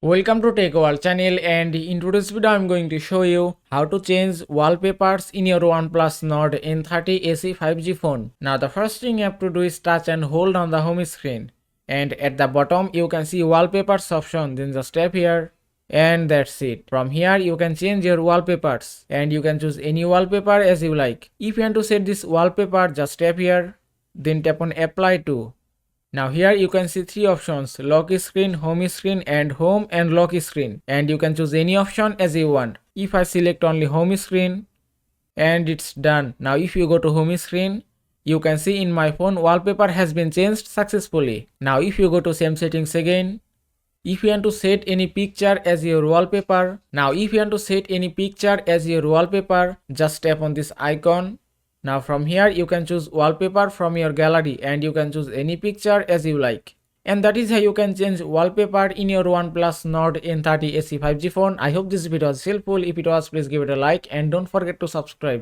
Welcome to Tech World channel, and in today's video I'm going to show you how to change wallpapers in your OnePlus Nord N30 SE 5G phone. Now the first thing you have to do is touch and hold on the home screen, and at the bottom you can see wallpapers option. Then just tap here and that's it. From here you can change your wallpapers and you can choose any wallpaper as you like. If you want to set this wallpaper, just tap here, then tap on apply to. Now here you can see three options: lock screen, home screen and home and lock screen, and you can choose any option as you want. If I select only home screen, and it's done. Now if you go to home screen, you can see in my phone wallpaper has been changed successfully. Now if you go to same settings again, if you want to set any picture as your wallpaper, just tap on this icon. Now from here you can choose wallpaper from your gallery and you can choose any picture as you like. And that is how you can change wallpaper in your OnePlus Nord N30 SE 5G phone. I hope this video was helpful. If it was, please give it a like and don't forget to subscribe.